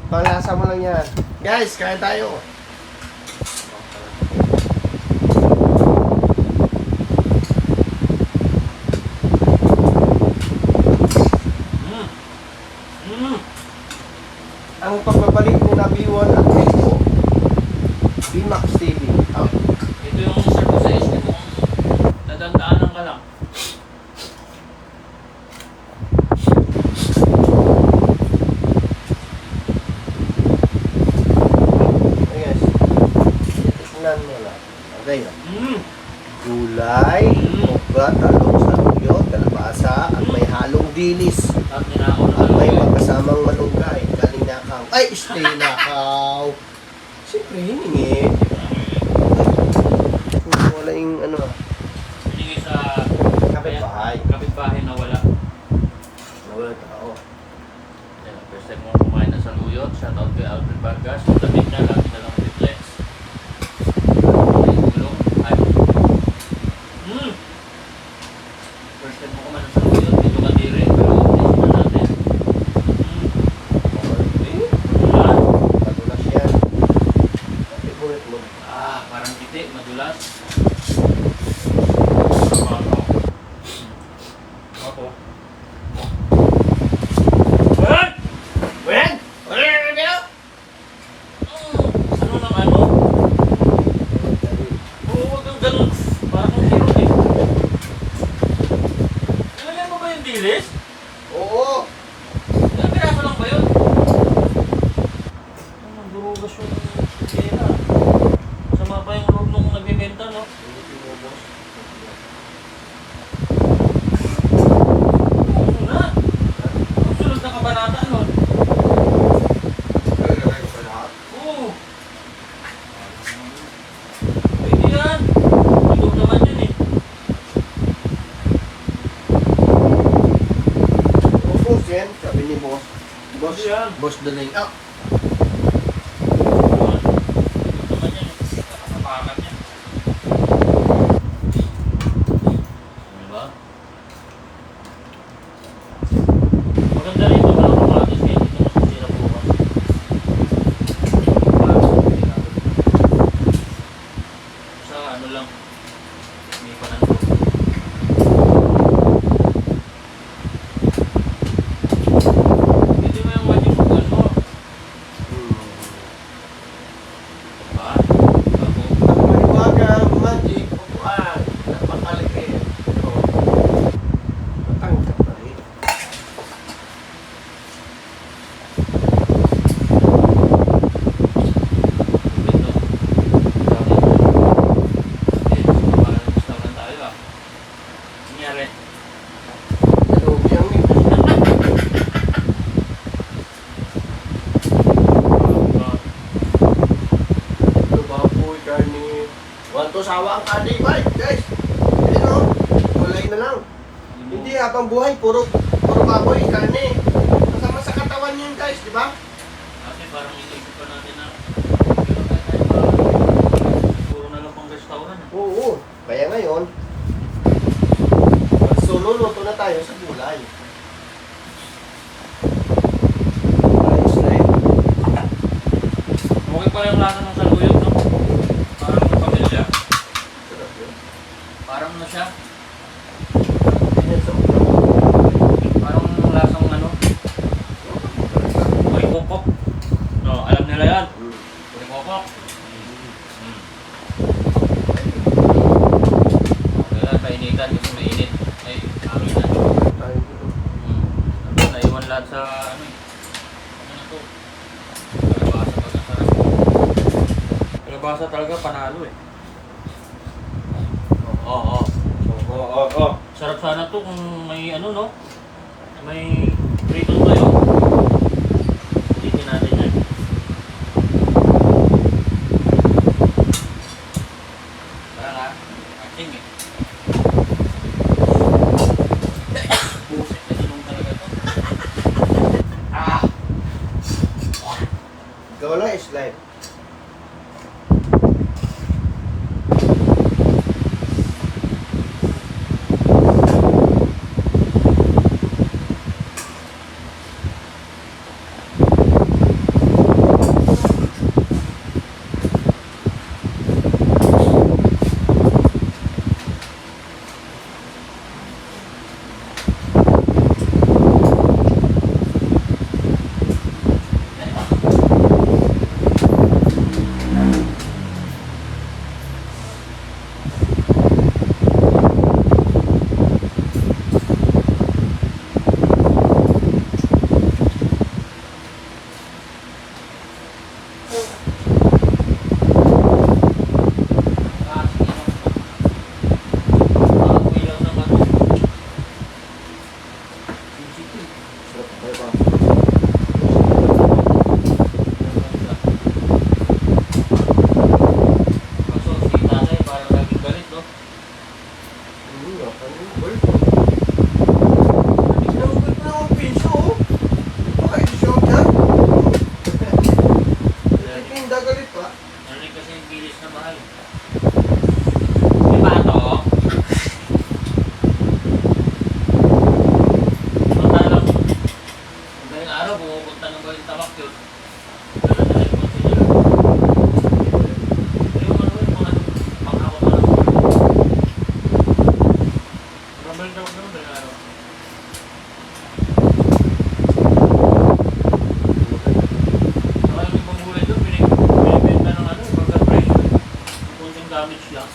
Panglasa mo lang yan. Guys, kain tayo. Ang pagbabalik ni Nabiwan at Echo, BMAX TV. Ito yung start ko sa SD mo. Dadandaanan ka lang. Yes. Tignan mo lang. Okay. Gulay, ugat, talong, saluyot, kalabasa, at may halong dilis. At ninakaw na At may kalawin. magkasamang malunggay. Galing nakaw. Ay, stay nakaw. Siyempre, hiningi. Wala yung ano. Binigay sa Kapitbahay. kapitbahay na wala. Wala tao. Yan, first time mo kumain ng saluyot. Shout out kay Alfred Vargas. Damit niya, lagi na lang reflex. Ay, gulong. Ay. First time mo kumain ng saluyot. Dito ka dire. Pero taste na natin. Ah, Madulas yan. Favorite mo. parang kiti, madulas. Ako. Wen! Wen! Wala na kayo? Ano lang ano? Oo, huwag kang ganun. Parang kang hero eh. Nalagyan mo ba yung dilis? Oo. Ilang piraso lang ba yun? Ang durugas yung tela. Masama pa yung loob nung nagbibenta, no? Oo na. Ang sunod na kabanata, no? Oo. Pwede yan. Ito naman yun eh. Boss yan. Sabi ni boss. Boss Yan. Boss Danay. Ah. Maganda rin itong mga kamatis kaya hindi naman sisira bukas. Sa ano lang, may panandok. Hindi mo yung magic bukan mo. Ba? Ako. Maliwaga, magic, upuan. Napakalaki. Matangkap na rin. Ito. Parang restaurant tayo ah. Nangyari. Ano yan eh. Ito baboy, karne. Wanto sawa ang karne, guys. Ayun o. Kulay na lang. Hindi habang buhay, puro baboy, karne. Masama sa katawan yun, guys, di ba? Kasi parang inisip pa natin na puro na lang pang restaurant. Oo. Kaya ngayon, so luluto na tayo sa gulay. Ayos na eh. Okay pala yung lasa ng saluyot, no? Parang pamilya. Sarap yun. Parang na siya. Ganyan sa ulo. Parang lasang ano? Kurikokok. No, alam nila yan. Kurikokok. Kaya painitan kasi mainit. Ay, hangin na. Tayo dito. Ano, naiwan lahat sa ano eh. Ano na to? Kalabasa pag nasarap. Kalabasa talaga panalo eh. Oo. Oo. Sarap sana to kung may ano no? May pritong tayo. Ulitin natin yan. Parang ha? Ating eh. Buset na sinong talaga to. Gawa lang is live. Kaso si tatay parang laging galit, no? Ano yung gold? Tignan mo gold na ang piso, oh. Baka i-show dyan. Hindi galit pa. Narinig kasi yung bilis na mahal. May bato? Samantalang, dahil araw, pumupunta ng galing tamak yun. Dala-dala yung kotse nila. Yung ano yun, mga pangako pa lang. Marabalik tamak naman dahil araw. Saka yung pamulay doon, binibenta ng ano, burger price. Kunting damage lang.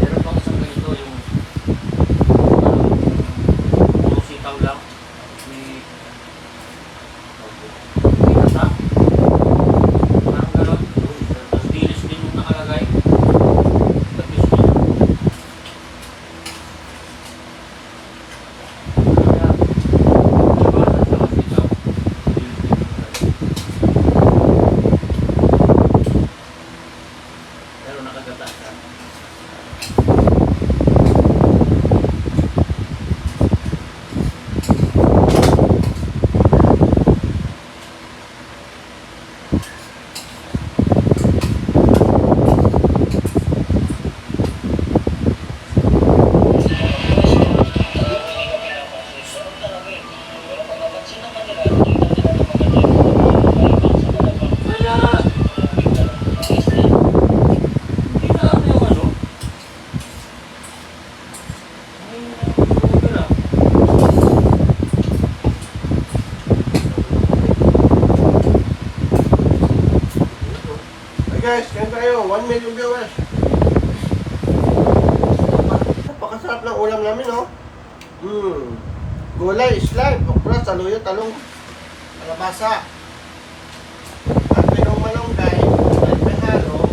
Meron pang isang ganito yung puro sitaw lang. May pinata. Parang gano'n. Tapos dilis din yung nakalagay. Tapos yun. Kaya, labasan sa sitaw. Dilis din yung nakalagay. Pero nakagata siya. Kaya, hindi na ano yung ano. Ay, okay lang. Hey guys, kain tayo. 1 million viewers. Napakasarap ng ulam namin, no? Gulay, slime, okra, saluyot, talong, kalabasa. At mayroong malunggay, may halo,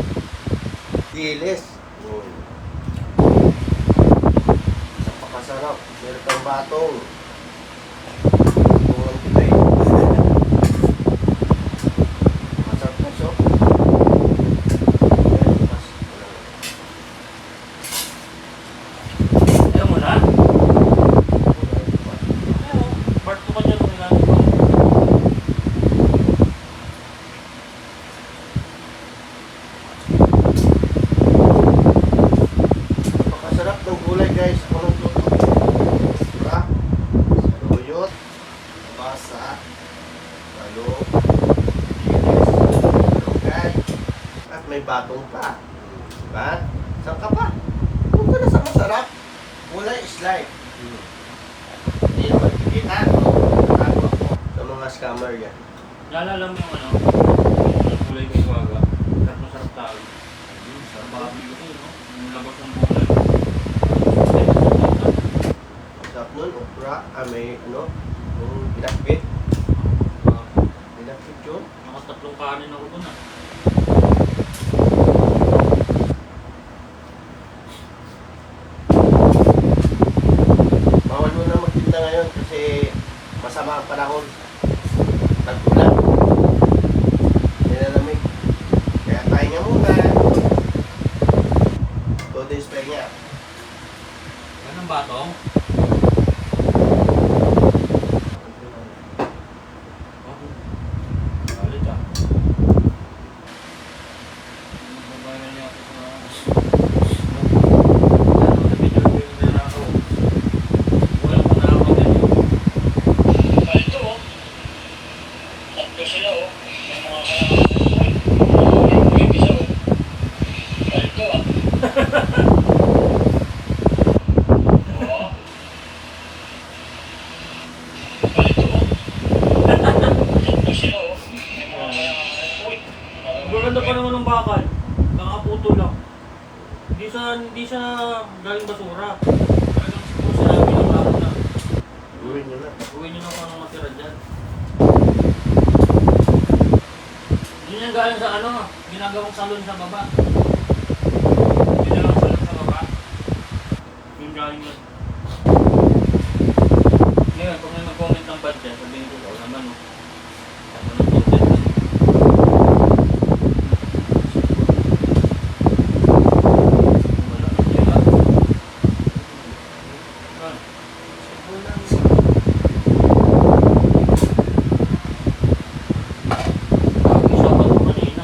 dilis. Napakasarap. Meron pang batong. Bungang kitay. Masarap na siya. Ayaw mo na? Ayaw. Part ko pa dyan kung ilan ko. Napakasarap ng gulay guys. Ako ng tuto. Okra, saluyot, basa, talong, dilis, malunggay, at may batong pa. Diba? Saan ka pa? Kung ka na sa masarap, gulay is life. Hindi naman kita. Tago ako sa mga scammer yan. Naalala mo yung ano? Yung kulay kay Waga. Sarap na sarap tayo. Sarap babi ko no? Yung labas ng gulay. Sarap nun, okra, may ano, yung pinakbit. Pinakbit yun. Nakatatlong kanin ako dun ah. Bawal mo na magtinda ngayon kasi masama ang panahon. Tag-ulan. Nilalamig. Kaya pahinga muna. 2 days pahinga. Yan ang batong. Galit ah. Mababayan niya ako sa... Ano, na-video ko yung nilakaw. Walang panakaw din yun. Palito, oh. Tatlo sila, oh. May mga may isa, oh. Palito, ah. Oo. Palito, oh. Tatlo sila, oh. May mga uy. Ang gaganda pa naman ng bakal. Nakaputo lang. Hindi siya galing basura. Talagang siguro sinabi ng bakal na Uwi nyo na. uwi nyo na kung anong matira dyan. Yun yung galing sa ano, ginagawang salon sa baba. Ginagawang salon sa baba. Yung galing yun. Ngayon, kung may mag-comment ng bad dyan, sabihin ko, "Oh, naman oh. Tama ng content lang." Wala, hindi lang. Ano? Pag-usapan ko kanina.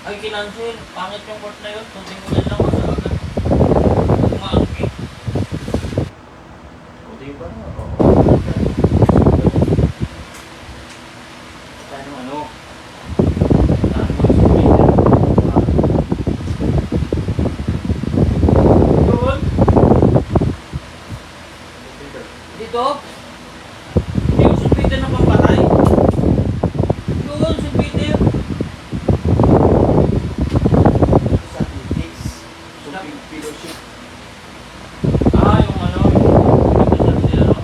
Ay, kinancel. Pangit yung court na yun. Kunting ulan lang kasi agad. Umaangki. O, diba? Oo. Ano, ano? Ano mo yung speaker? Doon? Dito? Hindi yung speaker na pampatay? Doon, speaker. Sa Netflix. So, fellowship. Ah, yung ano? Yung sa si ano?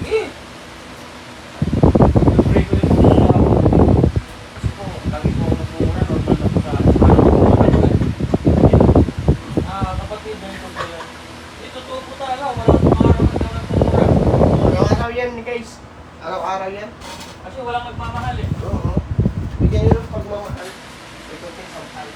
Eh! Pray ko yung mga ako. Kasi po, lagi po ako nagmumura, normal na po sa ah, kapatid, ganito po yan. Eh, totoo po talaga, wala pong araw na daw nagmumura. Araw-araw yan, guys. Araw-araw yan. Kasi walang nagmamahal eh. Oo. Bigyan nyo ng pagmamahal. Ito tayo sa mahal.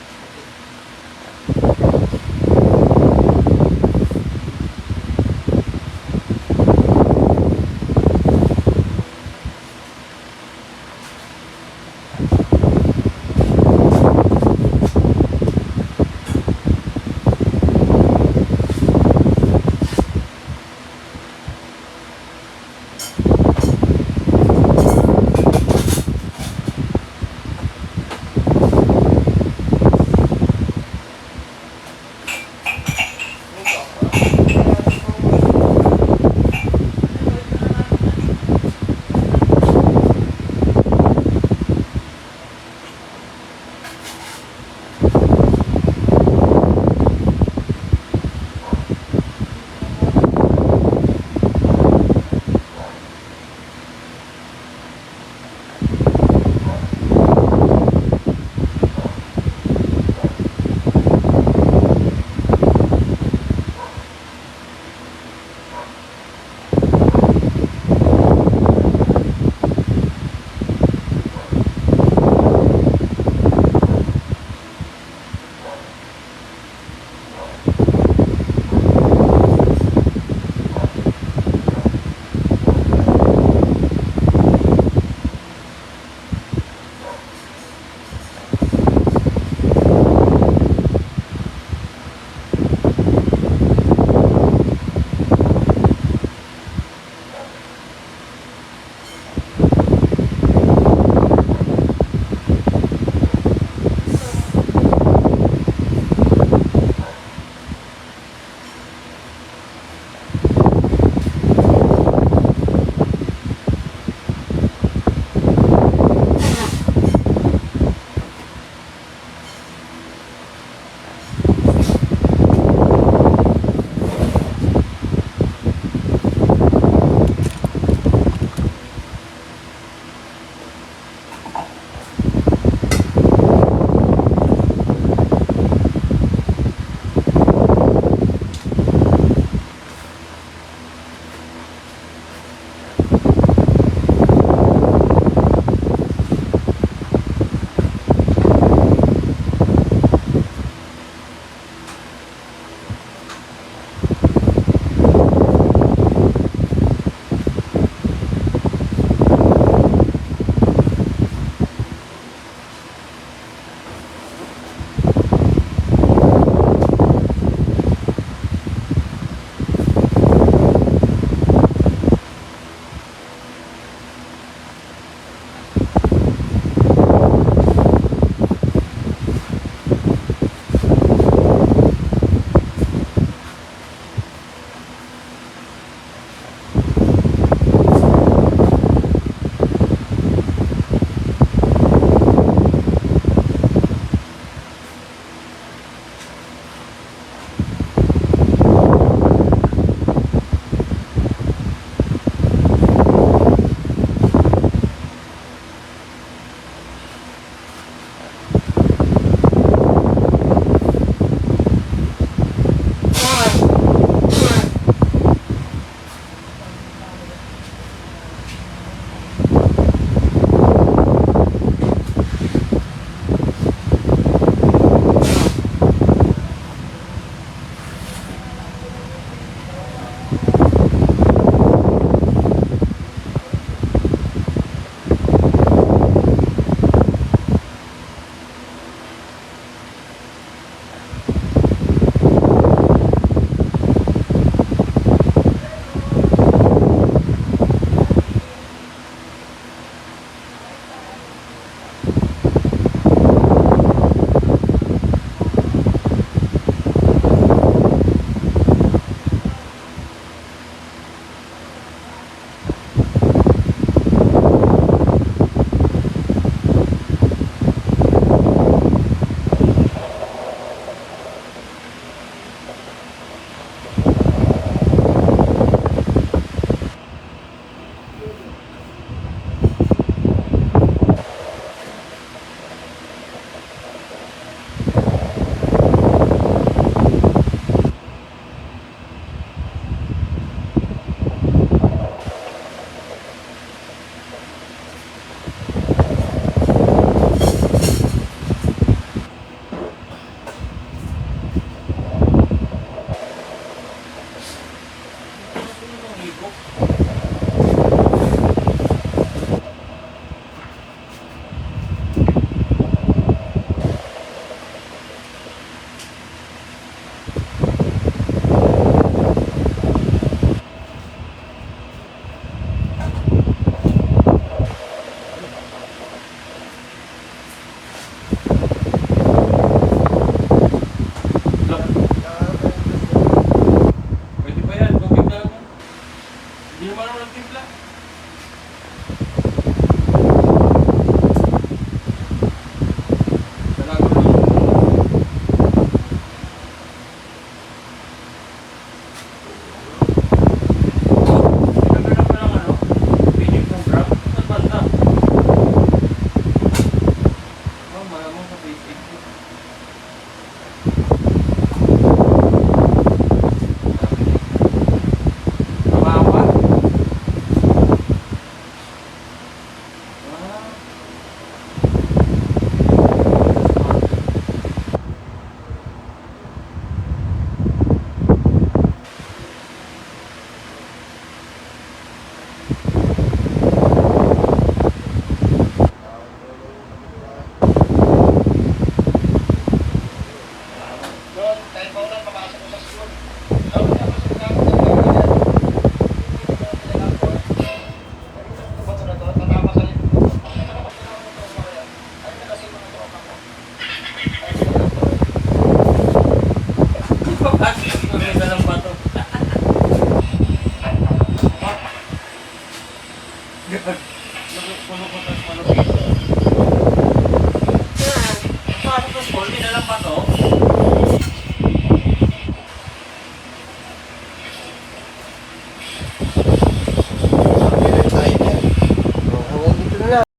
Kulukot at malupit.